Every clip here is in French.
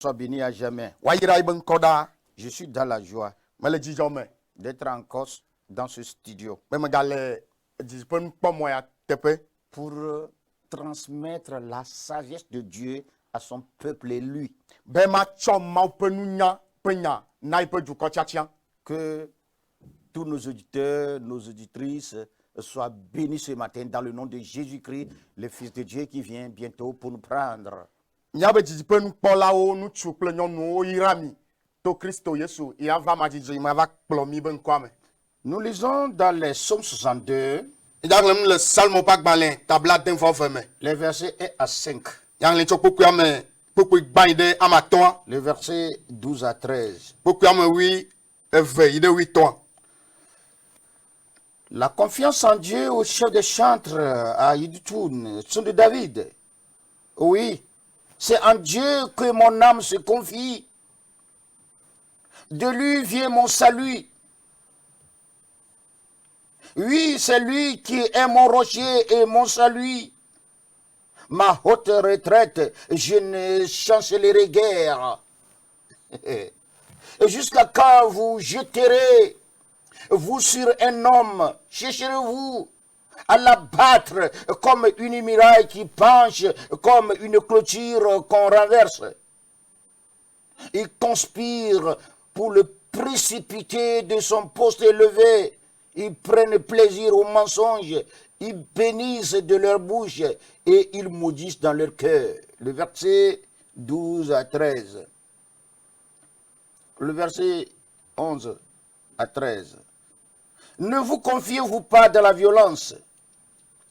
Sois béni à jamais. Je suis dans la joie d'être encore dans ce studio pour transmettre la sagesse de Dieu à son peuple élu. Que tous nos auditeurs, nos auditrices soient bénis ce matin dans le nom de Jésus-Christ, le Fils de Dieu qui vient bientôt pour nous prendre. Nous lisons dans les psaumes 62, les versets 1 à 5, les versets 12 à 13. La confiance en Dieu au chef des chantres à Yidutun, son de David. Oui, c'est en Dieu que mon âme se confie. De lui vient mon salut. Oui, c'est lui qui est mon rocher et mon salut. Ma haute retraite, je ne chancellerai guère. Et jusqu'à quand vous jeterez, vous sur un homme, chercherez-vous à l'abattre comme une muraille qui penche, comme une clôture qu'on renverse. Il conspire pour le précipiter de son poste élevé. Ils prennent plaisir au mensonge, ils bénissent de leur bouche et ils maudissent dans leur cœur. Le verset 12 à 13. Le verset 11 à 13. Ne vous confiez-vous pas dans la violence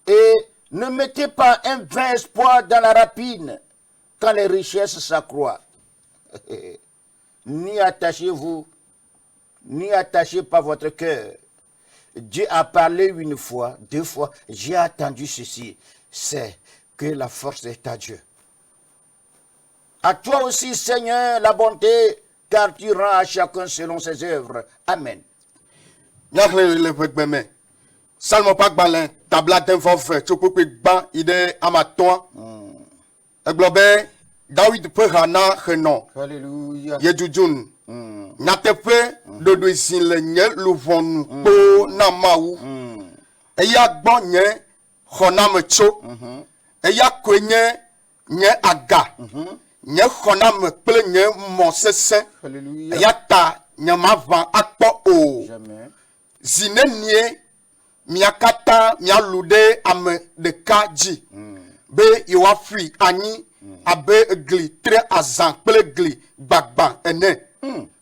et ne mettez pas un vain espoir dans la rapine quand les richesses s'accroissent. N'y attachez-vous, n'y attachez pas votre cœur. Dieu a parlé une fois, deux fois, j'ai attendu ceci, c'est que la force est à Dieu. À toi aussi, Seigneur, la bonté, car tu rends à chacun selon ses œuvres. Amen. Salmo pak balin tabla den fofe chokwe gba ide amaton eglobe David pe hana heno Alléluia. yejujun nyatepe dodo isin le nye luvonu po na mawu eya gbo nye hona mecho eya kwenye nye aga nye hona me ple nye mo sese Alléluia. eya ta nye mavan akpo o Jamais. zinenie miakata mialude ame deka dzi be yewa fui anyi abe gli tre azan kple gli gbagba ene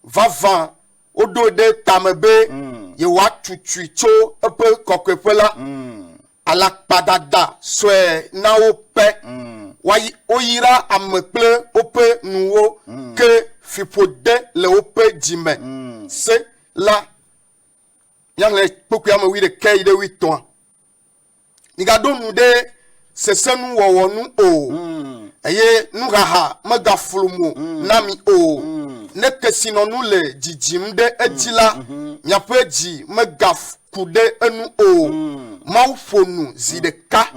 vava wodo de tame be yewa tutui tso eƒe kɔkɔeƒe la alakpadada sɔe na wo pe woyira ame kple woƒe nuwo ke fiƒode le woƒe dzime se la Yang pokuyama wi de kei de wi ton. Niga do nu de sesenu wowo nu o. Eye nu gaha mega flumu nami o. Ne kesino nu le jijim de ejila nyape ji mega kude enu o. Mau fonu zideka.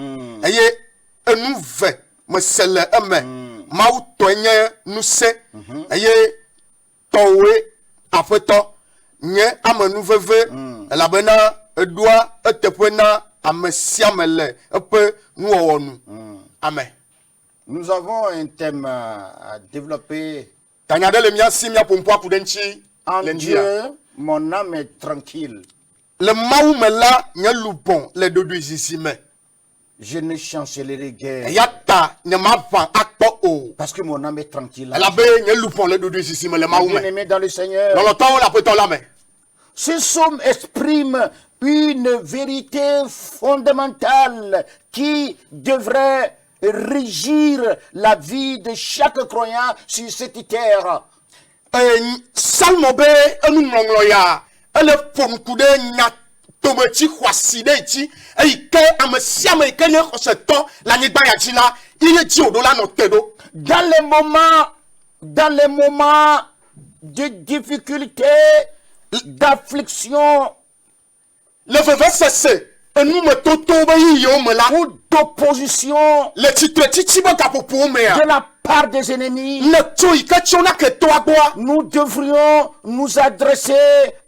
Eye enu ve mesele eme. Mau tonye nu se. Eye towe afeto nye amenu veve elabena edua eteƒe na ame sia me le eƒe nuwɔwɔ nu. Amen. Nous avons un thème à développer. Tanya de le mia si mia pompo akude nchi En le Dieu, ndia. mon âme est tranquille. Le mawu me la nye lubon le dodo zizi me. Je ne chancellerai guère. Eya ta nye ma van akpɔ o. Parce que mon âme est tranquille. Elabe nye lubon le dodo zizi me le mawu me. Bien-aimé dans le Seigneur. Lɔlɔtɔwo la petɔ la me. Ce psaume exprime une vérité fondamentale qui devrait régir la vie de chaque croyant sur cette terre. Salmo be enu ŋlɔŋlɔ ya ele ƒom ku ɖe nya tometsi xɔasi ɖe dzi eyi ke ame sia ame yi ke nye xɔsetɔ le anyigba ya dzi la ye dzi wòɖo la nɔ te ɖo. Dans les moments de difficulté, d'affliction, le vevesese enu me toto be yiyiwo me la. ou d'opposition le titre titi ba kapopo mea de la part des ennemis, ne tui ka chona ke to agboa nous devrions nous adresser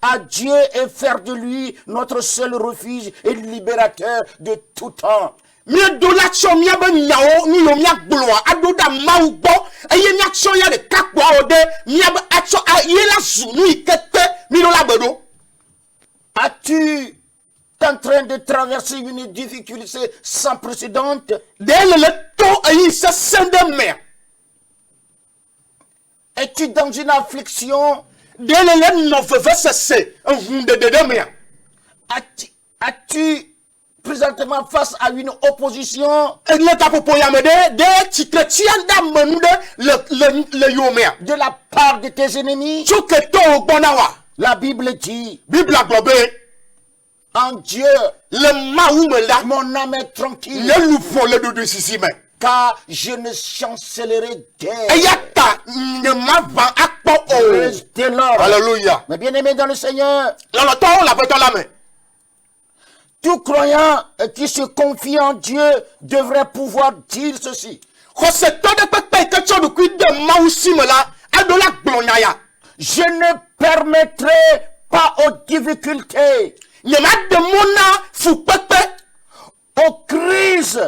à Dieu et faire de lui notre seul refuge et libérateur de tout temps. mia do la cho mia ba nyao ni yo mia gboa ado da mau gbo eye mia cho ya de kakwa ode mia ba acho aye la zunu ikete mi do la bedo. As-tu en train de traverser une difficulté sans précédent? De le to ayi se sende mea Es-tu dans une affliction? de le no feve se de mea As-tu présentement face à une opposition le kapopo ya me de titre ti anda menu de le yo mea de la part de tes ennemis? cho ke to ogbona wa La Bible dit, bible aglobe en Dieu, le maou me la mon âme est tranquille, le loufo le dodo sisi me car je ne chancellerai guère. eyata ne ma va akpo o Praise the Lord. hallelujah Mes bien-aimés dans le Seigneur, lolo to la beto la me tout croyant qui se confie en Dieu devrait pouvoir dire ceci. ko se to de pepe ke cho du kui de maou si me la adola gblonya ya Je ne permettrai pas aux difficultés, ne ma de mona fu pepe aux crises,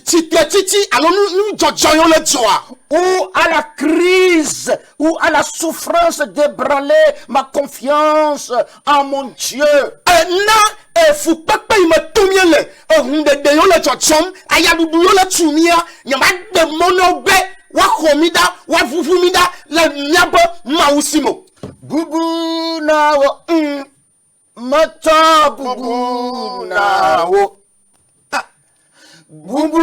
titi alors nous jojo le joa ou à la crise, ou à la souffrance d'ébranler ma confiance en mon Dieu. na fu pepe me tumiele hunde de yo le jojo aya dudu yo le tumia ne ma de mono be wa khomida wa vuvumida la nyabo mausimo Bubu nawo, mata bubu nawo, bubu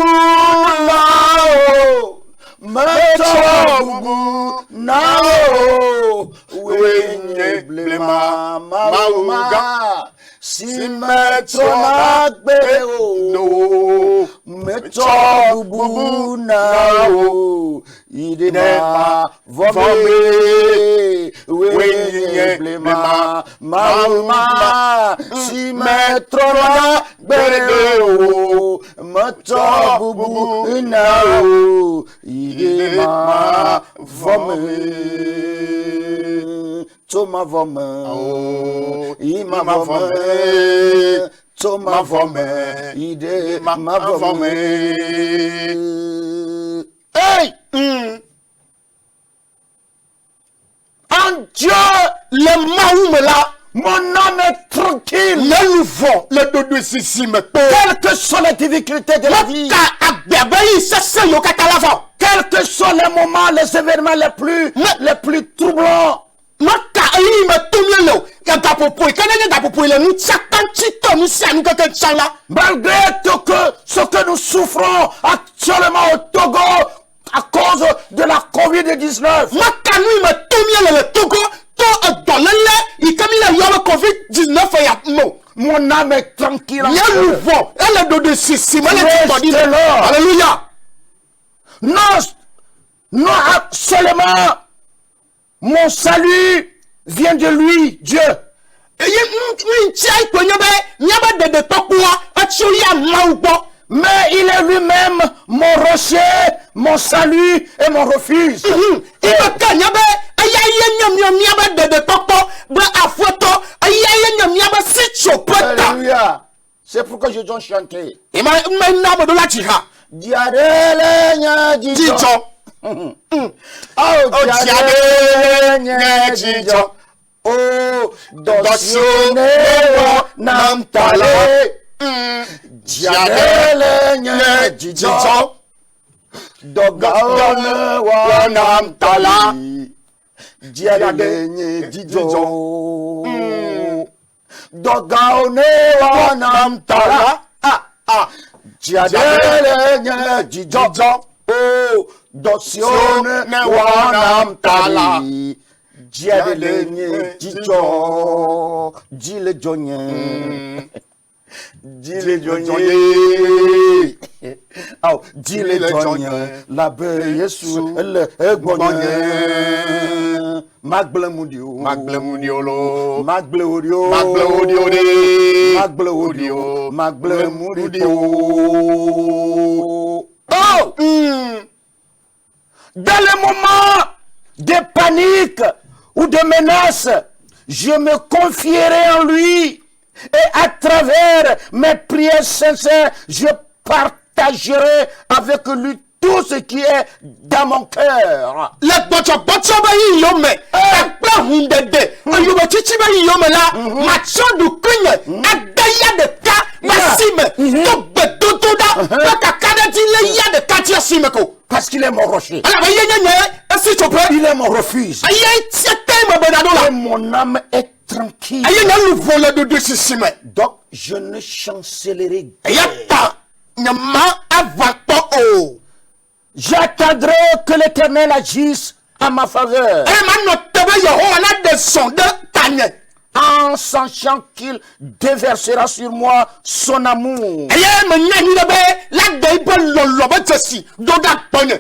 nawo, mata bubu nawo, wenye blema mauma, si metona gbeo, meta bubu nawo, idema vome, wenye blema mauma, si metona gbeo, meta bubu nawo, idema vome. Toma vome, ima vome, toma vome, ide ma vome. Hey! En Dieu, le maou là mon âme est tranquille. le louvon le dodo sisi me pe Quelles que soient les difficultés de la vie, ka agbebayi sese yo katalava quels que soient les moments, les événements les plus troublants, maka ayi me tumiele ya gapopo ikene gapopo ile nu chakanchi to nu sia nu keke chala malgré tout ce que nous souffrons actuellement au Togo à cause de la COVID-19, maka nu me tumiele le Togo to dolele ikamile yo le COVID-19 ya mo mon âme est tranquille. ya louvon ele dodo sisi me le Praise ti the Lord. alléluia Non seulement mon salut vient de lui, Dieu, eye ntia ipo nyabe dede tokua atio ya maugbo mais il est lui-même mon rocher, mon salut et mon refuge. ibeka nyabe aya ye nyabe dede tokpo be afoto aya ye nyabe sicho peta Alléluia. C'est pourquoi je dois chanter. ima na bodo la jiha Diadele nya jijo. jijo Oh, diadele nya jijo. Oh, dosione wa namtale. Diadele nya jijo. Dogaone wa namtala. Diadele nya jijo. Dogaone wa namtala. Diadele nya jijo. Oh, dosione wa namtala. Diadele nya jijo. Jile jonye. Jile jonye. Oh, jile jonye. La be Yesu le egbonye. Magblemudio. Magblemudiolo. Magleudio. Magleudiode. Magleudio. Maglemudio. Oh! Dans les moments de panique ou de menace, je me confierai en lui. Et à travers mes prières sincères, je partagerai avec lui tout ce qui est dans mon cœur. Le botcho ba yi yome. Akpa hundede. Ayuba chichi ba yi yome la. Macho du kunye. Adaya de ka. Basime. To bedodo da. Baka kadati le ya de katia simeko. Parce qu'il est mon rocher. Alors, Il est mon refuge. Et mon âme est tranquille. Donc, je ne chancellerai guère. J'attendrai que l'Éternel agisse à ma faveur. En sachant qu'il déversera sur moi son amour. Et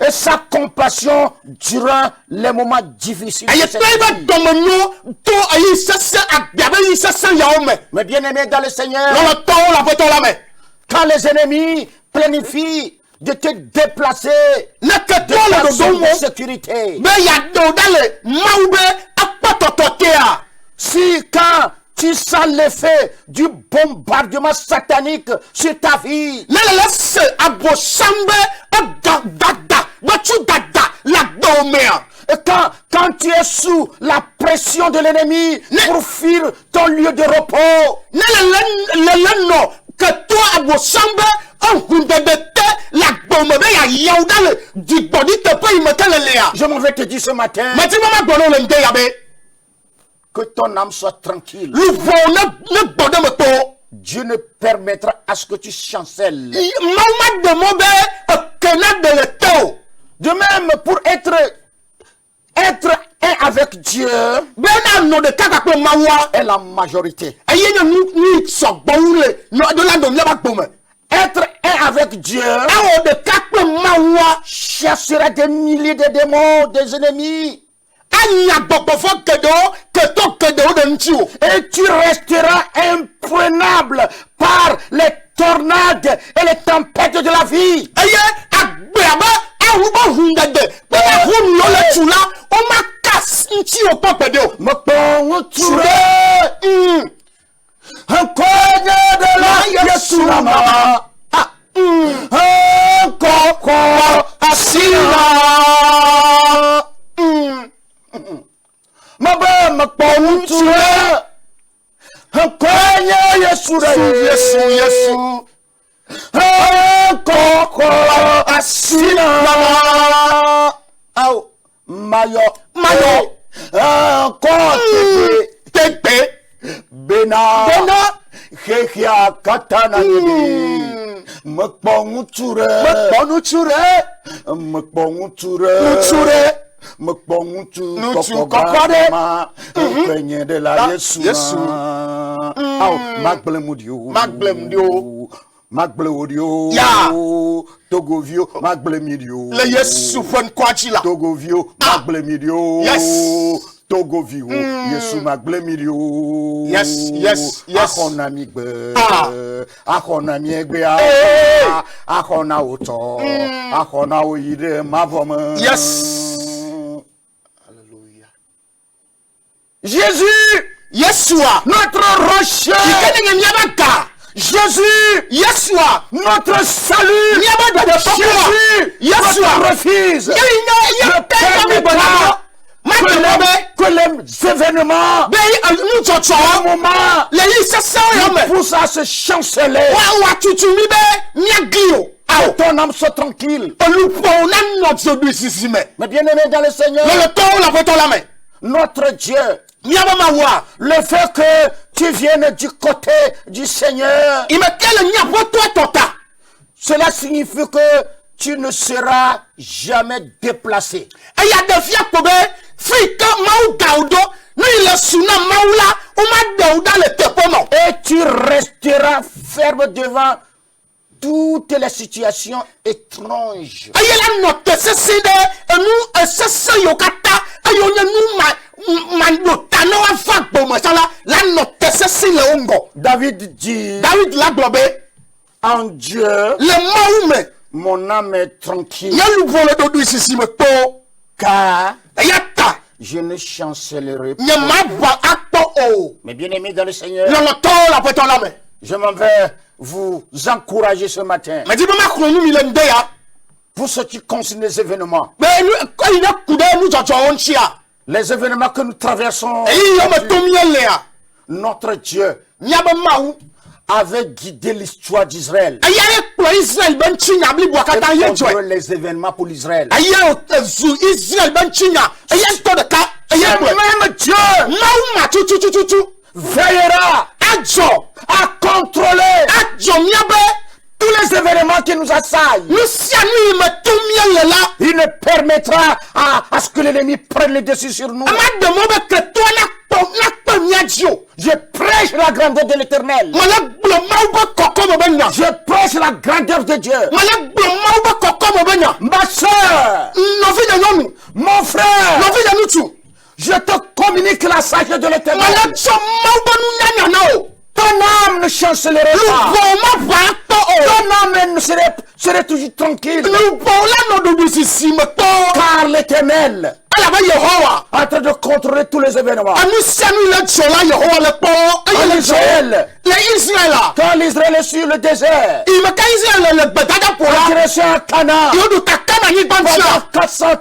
sa compassion durant les moments difficiles. Mais bien aimé dans le Seigneur, quand les ennemis planifient de te déplacer de ta zone de sécurité, si quand tu sens l'effet du bombardement satanique sur ta vie, et quand tu es sous la pression de l'ennemi pour fuir ton lieu de repos, je m'en vais te dire ce matin que ton âme soit tranquille. Dieu ne permettra à ce que tu chancelles. De même, pour être un avec Dieu est la majorité. Être un avec Dieu chassera des milliers de démons, des ennemis. Et tu resteras imprenable par les tornades et les tempêtes de la vie. Magleudio, Togovio, Maglemidio, Togovio, Maglemidio, Togovio, Yesu Maglemidio, yes. Akonamigbe, Akonamiegbe, Akona Oto, Akona Oide, Mavome. Yes. Alléluia. Jésus, Yeshua, notre rocher. Jésus, Yeshua, notre salut, Jésus, notre refuge, que les événements, le moment, nous poussent à se chanceler. Ton âme soit tranquille. Mais bien aimé dans le Seigneur, notre Dieu, le fait que tu viennes du côté du Seigneur, cela signifie que tu ne seras jamais déplacé. Et tu resteras ferme devant toutes les situations étranges. David dit David la globe en Dieu, le maoume mon âme est tranquille, nyalu vole do du sisi me to car yata je ne chancellerai pas. nyama ba akpo o Mes bien-aimés dans le Seigneur, le to la peton la me je m'en vais vous encourager ce matin. me di ba makro nu mi le nde ya Pour ce qui concerne les événements, be nu ko ina kude nu jojo on chia les événements que nous traversons, e yo me to mi ele ya notre Dieu nyaba maou avait guidé l'histoire d'Israël ayare ko Israel ben chinya bli bo kata ye joy contre les événements pour l'Israël. ayare zu Israel ben chinya ayare to de ka ayare ko Même Dieu maou ma tu veillera ajo à contrôler ajo miabe tous les événements qui nous assaillent. nous sianu me to mi ele la Il ne permettra à ce que l'ennemi prenne le dessus sur nous. ama de mo be ke to na po miadio Je prêche la grandeur de l'Éternel. mala glo maou be kokko mo benya Je prêche la grandeur de Dieu. mala glo maou be kokko mo benya Ma soeur, no fi de nyonu mon frère, no fi de nutu je te communique la sagesse de l'Éternel. mala so maou be nu nyanya na o Ton âme ne chancellerait lu pas. bo ma ba to o Ton âme ne serait toujours tranquille. lu bo la no do sisi me to Car l'Éternel ala ba Yehowa est en train de contrôler tous les événements. anu sianu le jola Yehowa le po En aye le Israël, le Israel quand l'Israël est sur le désert, il me ka Israel le bedada en pola direction à Canaan, yo do takana ni bantia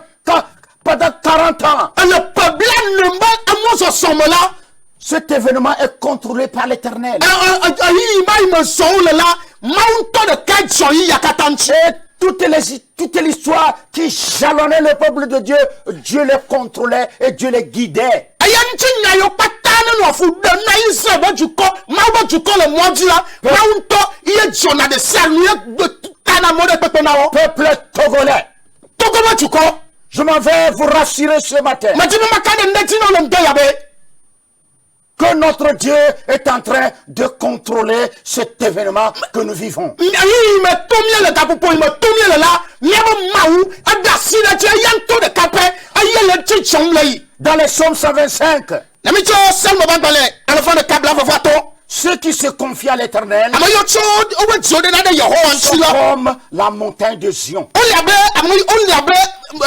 pendant 40 ans, le peuple ne mba amoso somola cet événement est contrôlé par l'Éternel. ayi ma me so le la maunto de kajo yi yakatanche Et toute l'histoire qui jalonnait le peuple de Dieu, Dieu les contrôlait et Dieu les guidait. ayanti nya yo patana no fu de na Israel ba juko ma ba juko le moji la maunto ye jona de sal ye tana mo de pepe na wo Peuple togolais, to ko ba juko je m'en vais vous rassurer ce matin ma ti ma ka de ndeti no le nde ya be que notre Dieu est en train de contrôler cet événement que nous vivons. ayi me tomie le kapopo me tomie le la nyebo mawu ada si le ti yanto de kape ayi le ti chom le yi Dans les psaumes 125, na mi cho sel mo ba gbale alfa de kabla fo fato ceux qui se confient à l'Éternel ama yo cho o we jo de na de Yehowa sont nsila comme la montagne de Zion. on liabe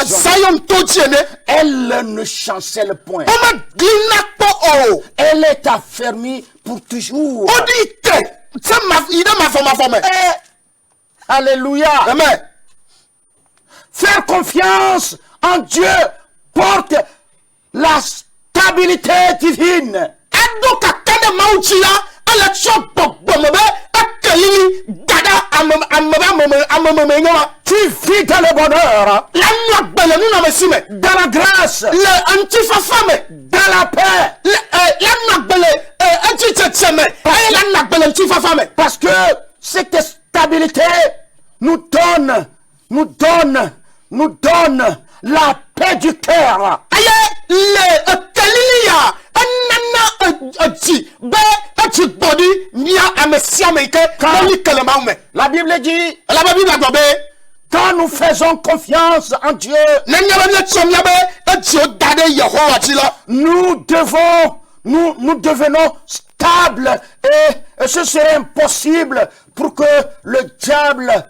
Zion to tiene Elle ne chancelle point. o ma glina po o Elle est affermie pour toujours. o di te se ma ida ma fo me Alléluia. amen Faire confiance en Dieu porte la stabilité divine. ado ka kade mauchi la ala cho bogbo me be akeli dada amame nyoma Tu vis dans le bonheur, la no gbele nu na me si me dans la grâce, le antifa fame dans la paix. la no gbele anti tete me ay la no gbele antifa fame Parce que cette stabilité nous donne la paix du cœur. aye le kalilia anana ati be ati body nia amesia me ke kali kalema me La Bible dit, la bible la gobe quand nous faisons confiance en Dieu, na nya ba tsomya be ati o dade Yehowa ti la nous devenons stables et ce serait impossible pour que le diable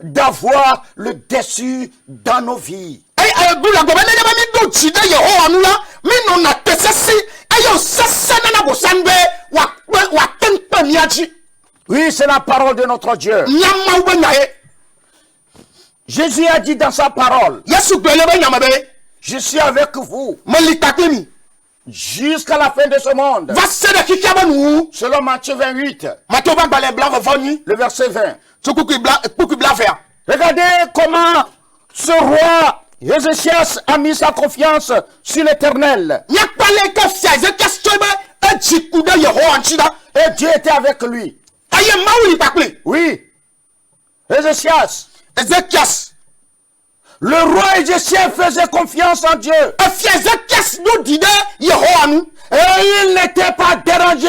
d'avoir le dessus dans nos vies. ay bula gobe na ba mi do ti de Yehowa nu la mi no na tesesi ayo sese na bo sanbe wa tempa niaji Oui, c'est la parole de notre Dieu. nyama wo nyae Jésus a dit dans sa parole, Yesu gbele be nyama be je suis avec vous malitakemi jusqu'à la fin de ce monde. va se de kikaba nu Selon Matthieu 28, mato ba gbale bla voni le verset 20. tukuku bla faire Regardez comment ce roi Ézéchias a mis sa confiance sur l'Éternel. nyakpale ka fia Ezekiel be ejiku de Yehowa nchida Et Dieu était avec lui. aye mawu litakple Oui. Ézéchias. Ezekiel Le roi Ézéchias faisait confiance en Dieu. afia Ezekiel no di de Yehowa nu Et il n'était pas dérangé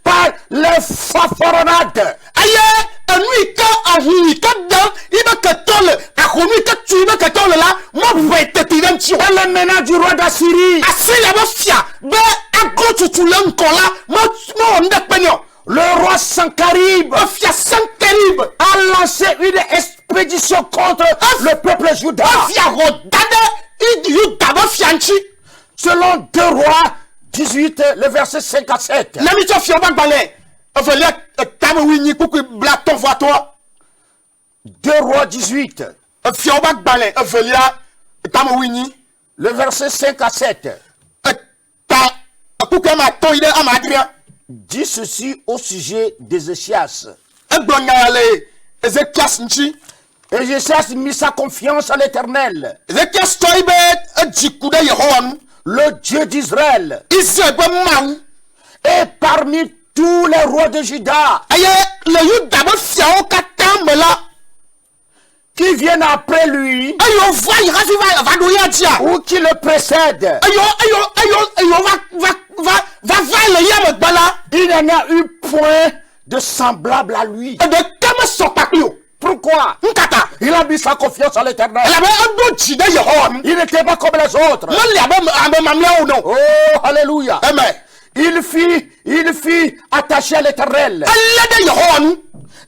par les fanfaronnades. aye anu ka ahuni ka dan ibe ka tole ahuni ka tu ibe ka tole la mo be teti dan chi Et les menaces du roi d'Assyrie. asile ba fia be ago tutu le nkola mo nde penyo Le roi Sankarib Fia Sankerib. a lancé une expédition contre le peuple juda. Fia Rodade. Yudaba Fianchi. Selon 2 Rois 18, le verset 5 à 7. Namicho Fiobak Balé. Velia Tamawini Kuku Blaton Voito. 2 Rois 18, Fiobak Balé. Velia Tamawini. le verset 5 à 7. Kukema Toide Amadria. Dit ceci au sujet d'Ézéchias. Egbonyale. Ezekias Nchi. Ézéchias mit sa confiance à l'Éternel, Ezekias Toibe. Ejikude Yehoan. le Dieu d'Israël. Israël Maou. Et parmi tous les rois de Juda Aye, le Yudaba Fiao Katambela. qui viennent après lui Ayo, va, il va, va, dia. ou qui le précèdent, Va, le yam bala. il n'y en a eu point de semblable à lui. De kama sopakio. Pourquoi? Nkata. Il a mis sa confiance à l'Éternel. Elle avait un doute de Yehon. Il n'était pas comme les autres. Non, il y avait un ou non. Oh, alléluia. Amen. Il fit attaché à l'Éternel. Elle est Yehon.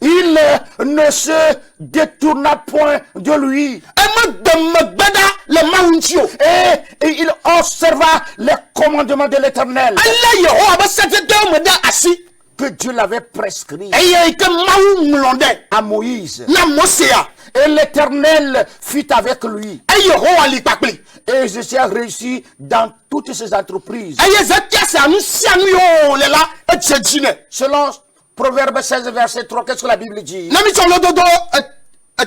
Il ne se détourna point de lui. Elle me beda le maunchio. Et il observa les commandements de l'Éternel Elle est Yehon. Elle s'était de assis. que Dieu l'avait prescrit Et que maou mlonde. à Moïse. Na Mosea. Et l'Éternel fut avec lui. Et Yehon ali pakli. Et Jésus a réussi dans toutes ses entreprises. Et Ezekias a nous sianu le la et tchedjine. Selon Proverbe 16, verset 3, qu'est-ce que la Bible dit? Nami chon le dodo.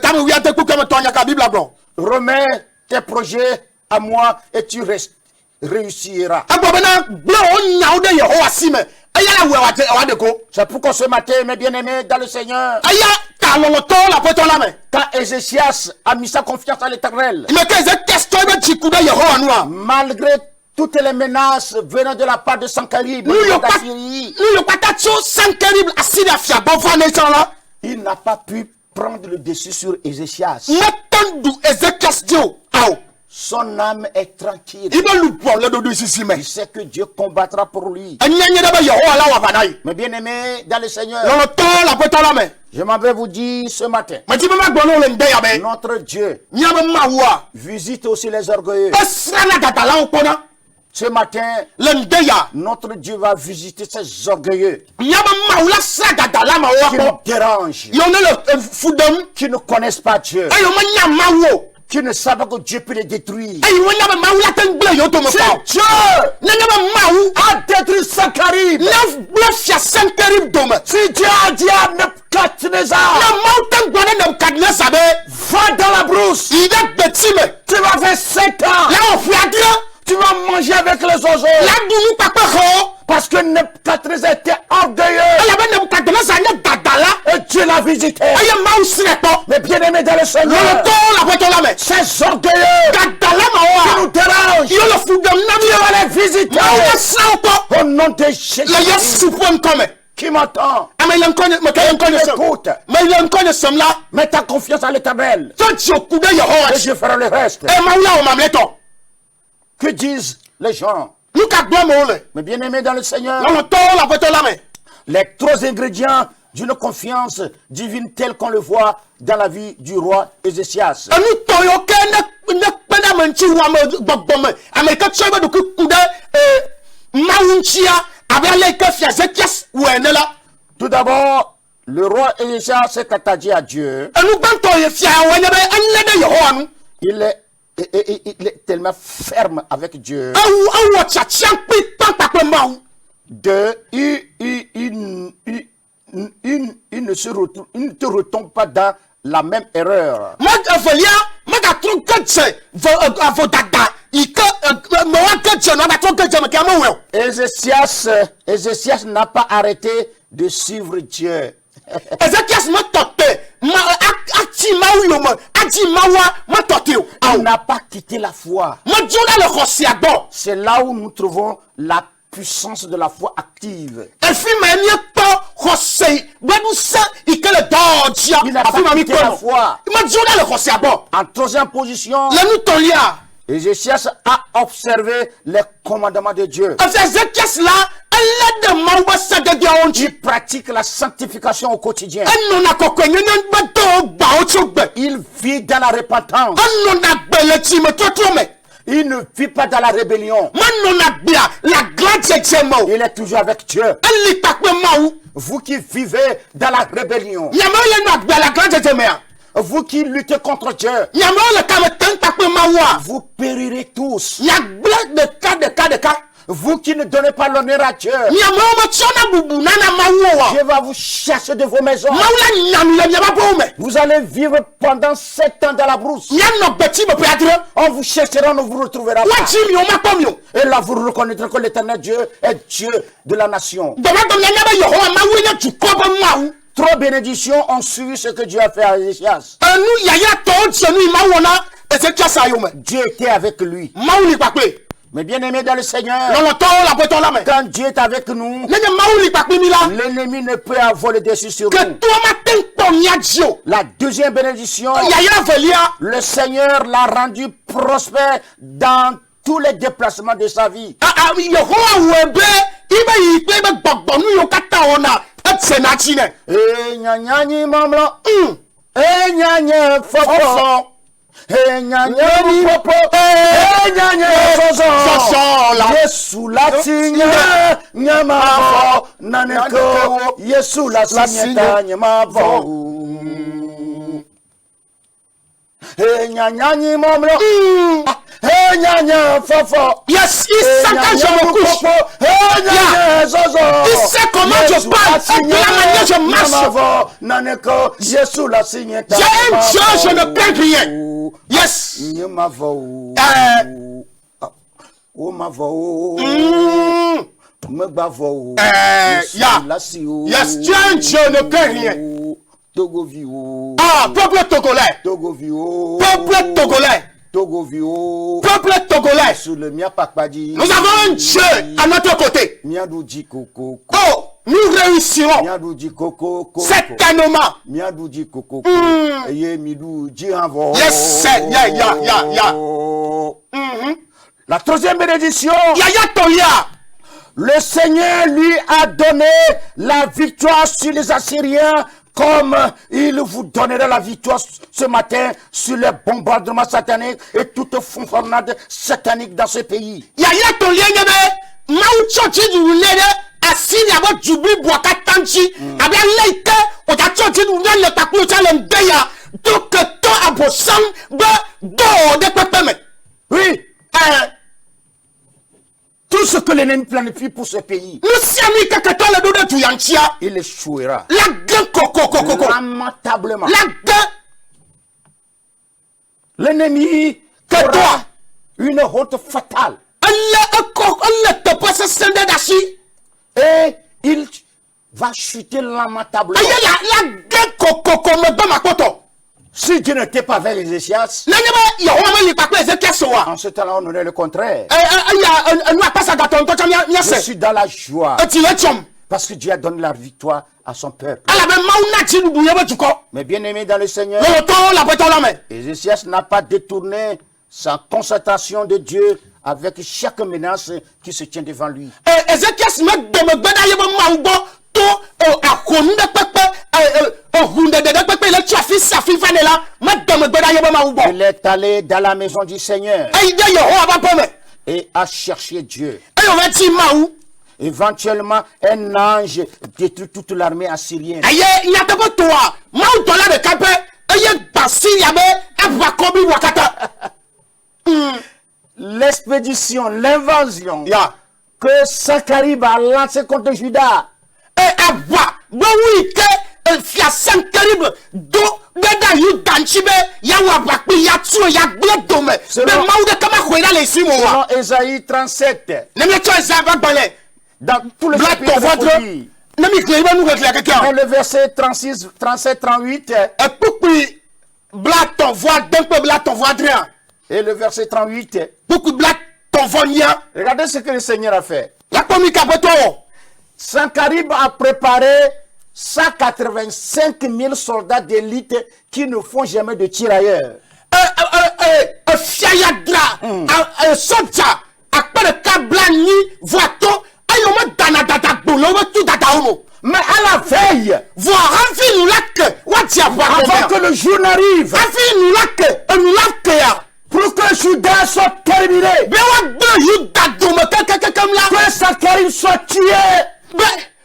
Tamu wiate kouke tonya ka Bible blanc. Remets tes projets à moi et tu réussiras. Agbabena blo on nyaude Yehon asime. Aya la wadeko. C'est pourquoi ce matin, mes bien-aimés dans le Seigneur, Aya ta loloto la poto la me. quand Ézéchias a mis sa confiance à l'Éternel, Mais que Ezekias toibe jikuda Yehon anua. malgré toutes les menaces venant de la part de Sankarib, Nous yo d'Assyrie, nous yo patacho sankerib asida fia bovane là. il n'a pas pu prendre le dessus sur Ézéchias. Matandu Ezekias dio. Ao. Son âme est tranquille. Ibe lupo le dodo ici me. Il sait que Dieu combattra pour lui. Anyanye da ba Yehon ala wa vanai. Mes bien-aimés dans le Seigneur, Loloto la poto la me. je m'en vais vous dire ce matin, Ma ti mama gbono le nde ya be. notre Dieu Nyama mawa. visite aussi les orgueilleux. Esrana datala opona. Ce matin, Le nde ya. notre Dieu va visiter ces orgueilleux Nyama maula sa datala ma qui nous wa. dérangent, Yo ne le fudam. qui ne connaissent pas Dieu, Ayo ma mawo. qui ne savent que Dieu peut les détruire. Ayo nyama maula ten ble yo to me Si fa. Dieu Nyama mawu. a détruit Sankarib, Na ble fia sankerib dome. si Dieu a dit à Nebuchadnezzar, Na mountain gwana na kadna sabe. va dans la brousse, Ida betime. tu vas faire 7 ans, La ofiadra. tu vas manger avec les oiseaux, La dunu papa ho. parce que Nebuchadnezzar était orgueilleux Aya ben na kadna sa na dadala. et Dieu l'a visité. Aya mawu srepo. Mais bien aimé dans le Seigneur, Loloto la poto la me. ces orgueilleux Dadala qui ma nous wa. dérangent, Yo le fudam na mi Dieu wa. va les visiter Maula sa opo. au nom de Jésus. La yesu pon come. Qui m'entend? Ama ile nkone me kaya nkone sem. Écoute, Ma ile nkone sem la. mets ta confiance à l'Éternel To jokuda et Yehon. je ferai le reste. E maula o mamleto. Que disent les gens? Luka gbo mo le. Mais bien aimé dans le Seigneur, Loloto la poto la me. les 3 ingrédients d'une confiance divine telle qu'on le voit dans la vie du roi Ézéchias. Anu toyo ke ne pena manchi wa me gbogbome. Amerika tsobe do kuda maunchia abele ke fia Ezekias wenela. Tout d'abord, le roi Ézéchias s'est attaché à Dieu. Anu banto ye fia wenebe anlede Yehon. Il est tellement ferme avec Dieu. Awu tchatchan pi papa mau. Il ne te retombe pas dans la même erreur. Mag velia maga tronketse vo dada. Ika mo wa ketse no ba tronketse me kama we. Ézéchias n'a pas arrêté de suivre Dieu. Ezekias ma tote ma ati mawu yo ma ati mawa ma tote. Il n'a pas quitté la foi. Ma jona le khosiado. C'est là où nous trouvons la puissance de la foi active. Efi ma mi to khosei badusa ikele dodja. Il n'a pas Afi ma mi quitté la kono. foi. Ma jona le khosiado. En 3e position, La nu tolia. Ézéchias a observé les commandements de Dieu. Ezekias la Il pratique la sanctification au quotidien. Il vit dans la repentance. Il ne vit pas dans la rébellion. Il est toujours avec Dieu. Vous qui vivez dans la rébellion, vous qui luttez contre Dieu, vous périrez tous. Vous qui ne donnez pas l'honneur à Dieu, Dieu va vous chasser de vos maisons. Vous allez vivre pendant 7 ans dans la brousse. On vous cherchera, on ne vous retrouvera pas. Et là, vous reconnaîtrez que l'éternel Dieu est Dieu de la nation. Trois bénédictions ont suivi ce que Dieu a fait à Ézéchias. Dieu était avec lui. Mais bien aimé dans le Seigneur, quand Dieu est avec nous, l'ennemi ne peut avoir le dessus sur nous. La deuxième bénédiction, le Seigneur l'a rendu prospère dans tous les déplacements de sa vie. Yesu la signe nyama naneko Yesu la signe nyama vo nyanyani momlo nyanya fofo. Yes, il sait quand je me couche. Il sait comment je parle et de la manière je marche. J'ai un Dieu, je ne crains rien. Yes. Yes, tu es un Dieu, ne crains rien. Ah, peuple togolais. Peuple togolais. Peuple togolais. Nous avons un Dieu à notre côté. Oh, nous réussirons certainement. Yes, La troisième bénédiction, le Seigneur lui a donné la victoire sur les Assyriens, comme il vous donnera la victoire ce matin sur les bombardements sataniques et toute fanfaronnade satanique dans ce pays. Oui. Tout ce que l'ennemi planifie pour ce pays, il échouera lamentablement. L'ennemi aura une honte fatale et il va chuter lamentablement. Si Dieu n'était pas avec Ézéchias, en ce temps-là, on aurait le contraire. Je suis dans la joie parce que Dieu a donné la victoire à son peuple. Mais bien aimé dans le Seigneur, Ézéchias n'a pas détourné sa concentration de Dieu avec chaque menace qui se tient devant lui. Il est allé dans la maison du Seigneur et a cherché Dieu. Éventuellement, un ange détruit toute l'armée assyrienne. L'expédition, l'invasion que Sankarib a lancée contre Juda. Selon Ésaïe 37, dans tout le chapitre dans le verset 36, 37, 38, et le verset 38, regardez ce que le Seigneur a fait. Sankarib a préparé 185 000 soldats d'élite qui ne font jamais de tirailleurs. jour n'arrive, afi nula ya. pour que Judas soit terminé, Be wa gbe Yuda dome kakakam la. que Zacharie soit tué.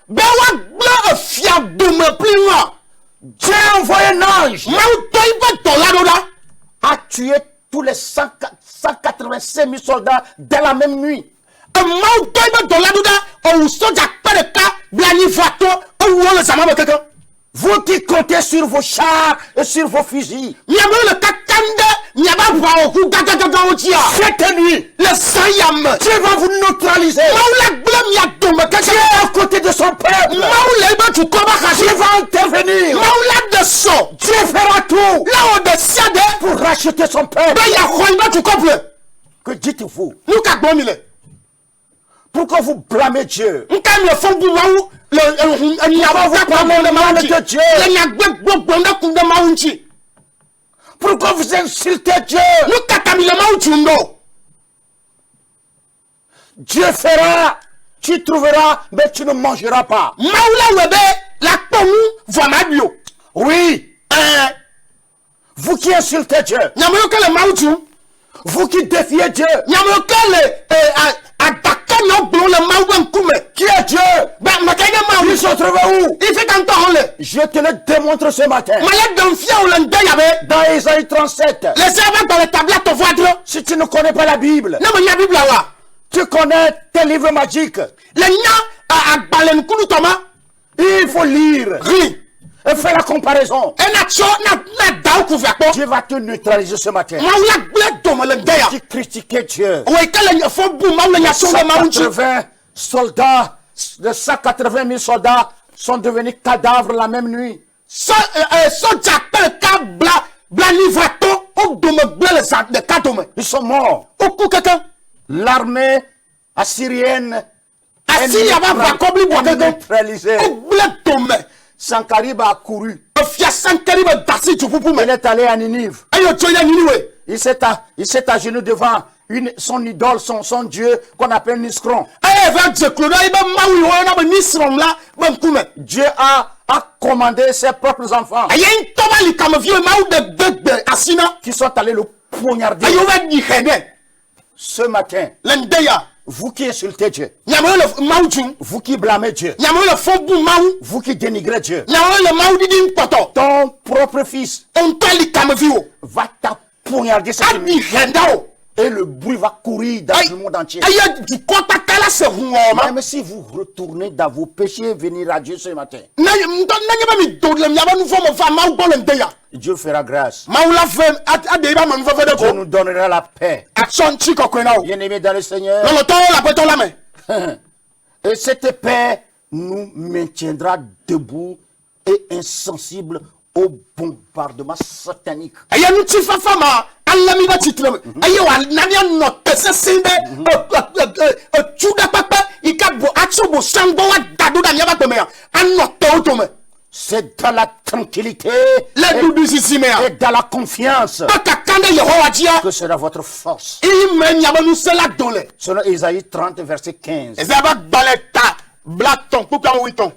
Be wa gbe efia dome pli wa. Dieu a envoyé un ange, Ma to ibe to la do da. a tué tous les 185 000 soldats dans la même nuit. Ma to ibe to la do da. O soja pere ka blani vato o wo le sama be kakam. Vous qui comptez sur vos chars et sur vos fusils, Miabo le kakande, miaba ba o ku gagaga o tia. cette nuit, Le sayam. Dieu va vous neutraliser. Maula gble mia dome Dieu kakam. est à côté de son peuple. Maula ibe tu koba Dieu kashi. va intervenir. Maula de so. Dieu fera tout La o de siade. pour racheter son peuple. Be ya ko ibe tu kople. Que dites-vous? Nou ka gbo mi le. Pourquoi vous blâmez Dieu? Nka mi fon bu mawu le miaba Vous parlez le mal de Dieu. Le nya gbe gbogbo nda kun de mawu nchi. Pourquoi vous insultez Dieu? Nou ka ta mi le mawu chundo. Dieu fera, tu trouveras, mais tu ne mangeras pas. Maula webe la tomu vo ma bio. Oui, vous qui insultez Dieu, Nyamoyo ke le mawu chu. vous qui défiez Dieu, Nyamoyo ke le adaka no gbo le mawu nkume. qui est Dieu? Ba makage mawu. Il se trouve où? Ife kan to hole. Je te le démontre ce matin. Maya don fia o le nda yabe. Dans Ésaïe 37, Le servant dans le tableau to voadro. si tu ne connais pas la Bible, Na mo nya biblia wa. tu connais tes livres magiques. Le nya agbale nkulu toma. Il faut lire Ri. et faire la comparaison. Na cho na daw ku fa po. Dieu va te neutraliser ce matin. Maula gble do mo le nda ya. Qui critiquait Dieu. O ikele nya fo bu maula nya so le mawu chu. 180 soldats, de 180 000 soldats sont devenus cadavres la même nuit. So jakpe ka bla livrato o do mo gble le sa de ka do mo. Ils sont morts. O ku kaka. L'armée assyrienne Assyria va va kobli bo est kaka. neutralisée. O gble do me. Sankarib a couru. O fia sankari be dasi chu pupu me. Il est allé à Ninive. Ayo cho ya nini we. Il s'est agenouillé devant son idole, son dieu qu'on appelle Niscron. Ayo va je klodo ibe mawu wo na be nisrom la be nkume. Dieu a commandé ses propres enfants Ayen toba li kam vie mawu de asina. qui sont allés le poignarder. Ayo va di hede. Ce matin, Le ndeya. vous qui insultez Dieu, Nyamoyo le mawu chu. vous qui blâmez Dieu, Nyamoyo le fo bu mawu. vous qui dénigrez Dieu, Nyamoyo le mawu di din poto. ton propre fils On tali kam vie wo. va t'empoignarder cette nuit. Abi henda o. Et le bruit va courir dans le monde entier. Ayo di kota kala se huoma. Même si vous retournez dans vos péchés, venir à Dieu ce matin, Na nyeba mi do le miaba nu fo mo fa mawu bo le ndeya. Dieu fera grâce. Mawu la fe ade ba manu fo fe de Dieu ko. nous donnera la paix. Action chi ko kwena o. Bien-aimés dans le Seigneur, No to la pe to la me. et cette paix nous maintiendra debout et insensibles au bombardement satanique. Ayo nu chi fa fa ma alami ba titre. Ayo wa na mi no pese simbe. Chuda papa ikabo action bo sango wa dadu da nyaba me. Anno to to me. C'est dans la tranquillité Le dudu sisi me ya. et dans la confiance Baka kande Yehowa dia. que sera votre force. I me nyaba nu sela dole. Selon Ésaïe 30, verset 15. Ezaba baleta blaton kuka witon.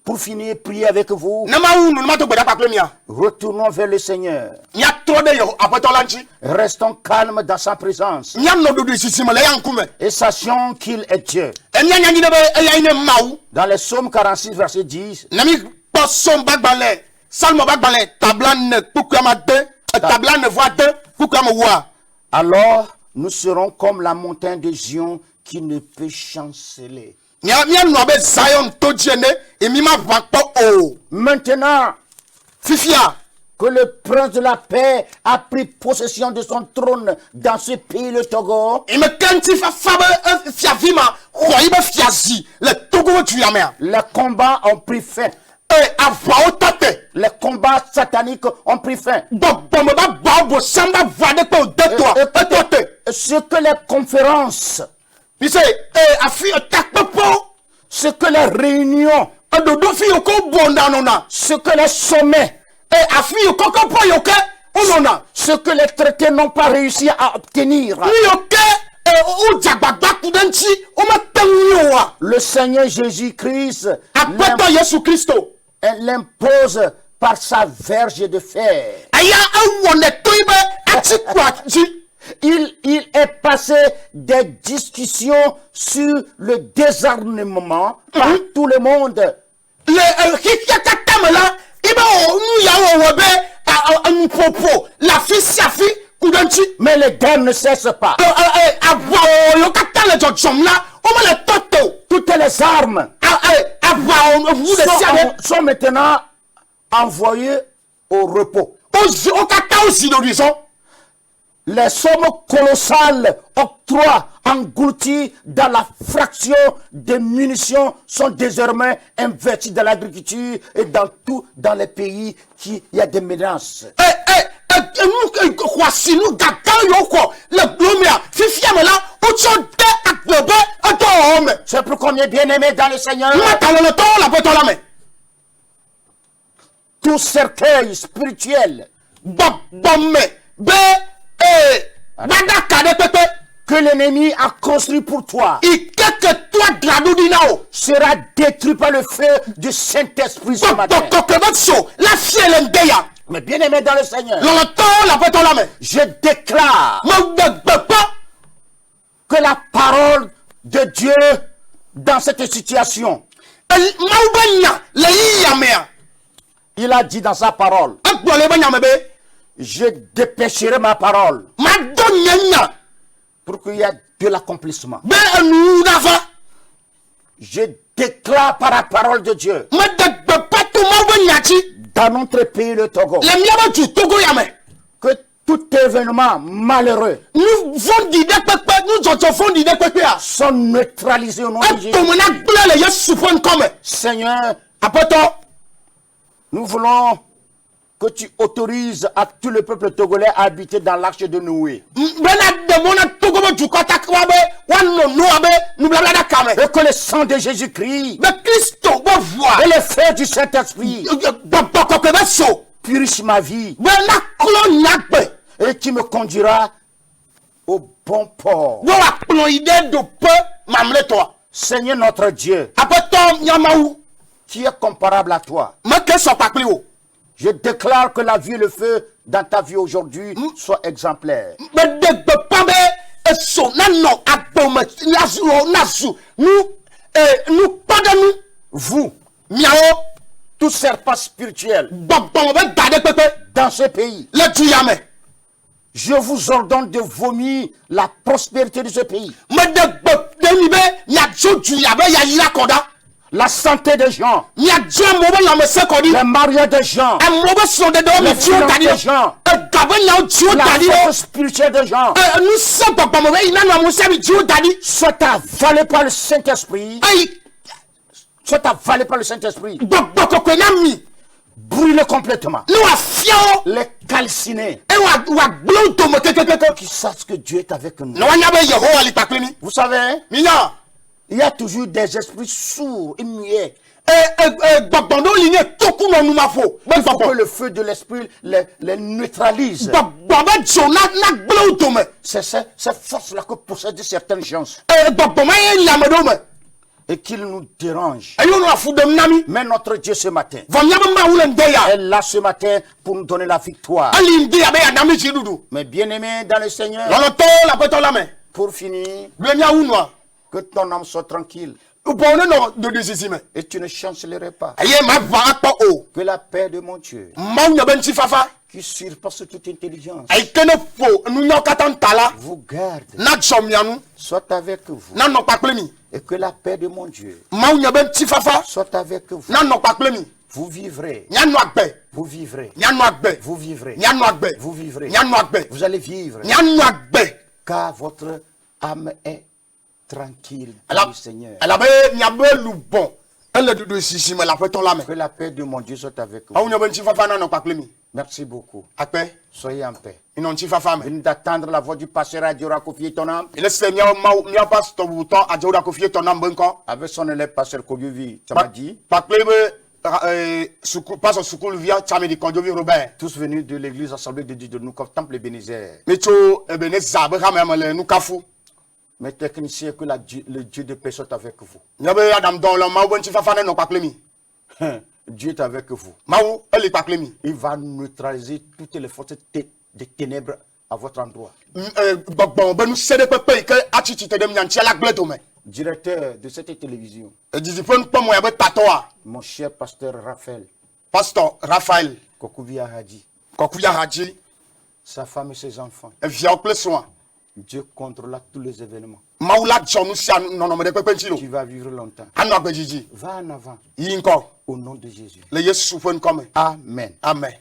Pour finir, prier avec vous, Nama unu ma to gbeda pa mia. retournons vers le Seigneur. Nya tro de yo apatolanchi. Restons calmes dans sa présence Nya no dudu sisi me le yankume. et sachons qu'il est Dieu. Enya nya ni de be eya ine mawu. Dans les psaumes 46, verset 10, Nami poson bagbale. Salmo bagbale tablane kukama de. Tablane voix de kukama wa. alors nous serons comme la montagne de Zion qui ne peut chanceler. Nya no be Zion to jene e mi ma va po o. Maintenant Fifia. que le prince de la paix a pris possession de son trône dans ce pays, le Togo, E me kanti fa fabe fia vima. Khoi be fiazi. Le togo tu ya me. les combats ont pris fin. Ava o tate. Les combats sataniques ont pris fin. Donc, bon, ba bo samba voix de po de toi. Ce que les conférences, Il sait, afi attaque popo. ce que les réunions, Adodo fi yoko bondanona. ce que les sommets, Afi yoko po yoke. Onona. ce que les traités n'ont pas réussi à obtenir. Ni yoke. O jagbagba kudanchi. O ma tenyowa. Le Seigneur Jésus-Christ Apeto Yesu Christo. l'impose par sa verge de fer. Aya awone toibe atikwati. Il est passé des discussions sur le désarmement par tout le monde. Le kikatamela ibe nu yawo wobe anpopo la fisiafi kudanchi. Mais les guerres ne cessent pas. Ava yo katale jojomla o me le toto. Toutes les armes Ava vous le savez sont maintenant envoyées au repos. au kata aussi d'horizon. Les sommes colossales octrois englouties dans la fraction des munitions sont désormais investies dans l'agriculture et dans les pays qui y a des menaces. Nous gâtons yo quoi le blomia fifia me là au tchonte akbebe atom. C'est pour combien bien-aimés dans le Seigneur. Le temps la boîte la main. Tout cercueil spirituel que l'ennemi a construit pour toi sera détruit par le feu du Saint-Esprit ce matin. Mais bien aimé dans le Seigneur, je déclare que la parole de Dieu dans cette situation, il a dit dans sa parole, je dépêcherai ma parole pour qu'il y ait de l'accomplissement. Je déclare par la parole de Dieu dans notre pays, le Togo, que tout événement malheureux sont neutralisés au nom de Jésus. Seigneur, nous voulons que tu autorises à tout le peuple togolais à habiter dans l'arche de Noé. Et que le sang de Jésus-Christ et le feu du Saint-Esprit purifie ma vie et qui me conduira au bon port. Seigneur notre Dieu, qui est comparable à toi, je déclare que la vie et le feu dans ta vie aujourd'hui soient exemplaires. Vous, tout serpent spirituel dans ce pays, je vous ordonne de vomir la prospérité de ce pays, la santé des gens, le mariage des gens, les finances des gens, la force spirituelle des gens, soit avalé par le Saint-Esprit, soit avalé par le Saint-Esprit, brûlé complètement, les calciner, qui sachent que Dieu est avec nous. Vous savez, il y a toujours des esprits sourds et muets. Il faut que le feu de l'esprit les neutralise. C'est cette force-là que possèdent certaines gens. Et qu'il nous dérange. Mais notre Dieu ce matin est là ce matin pour nous donner la victoire. Mais bien aimé dans le Seigneur, pour finir, que ton âme soit tranquille. Et tu ne chancellerais pas. Que la paix de mon Dieu, qui surpasse toute intelligence, vous garde, soit avec vous. Et que la paix de mon Dieu soit avec vous. Vous vivrez. Vous vivrez. Vous vivrez. Vous vivrez. Vous allez vivre. Car votre âme est tranquille dans le Seigneur. Que la paix de mon Dieu soit avec vous. Merci beaucoup. Soyez en paix. Venez d'attendre la voix du pasteur Adjora Kofi ton âme. Avec son élève pasteur Kodiovi, tu m'as dit. Tous venus de l'église assemblée de Dieu de Noukov, temple Ebenezer. Mes techniciens, que le Dieu de paix soit avec vous. Dieu est avec vous. mawu eli kpakple mi. Il va neutraliser toutes les forces des ténèbres à votre endroit. Gbɔgbɔ be nusẽ ɖe kpekpe yi ke atsi tsitre ɖe mia ŋuti la gblẽ dome. Directeur de cette télévision, Edidi ƒe nukpɔmɔ ya be tatɔa, mon cher pasteur Raphaël pasteur Raphaël Kokuvia Hadji, Kɔkuya Hadji, sa femme et ses enfants. eviawo kple srɔ̃a. Dieu contrôlera tous les événements. Mawu la dzɔ nu sia nɔnɔme ɖe kpekpe ŋuti Tu lo. vas vivre longtemps. Anɔ agbedzidzi. Va en avant Yi ŋkɔ au nom de Jésus. le Yesu ƒe ŋkɔ me. Amen. Amen.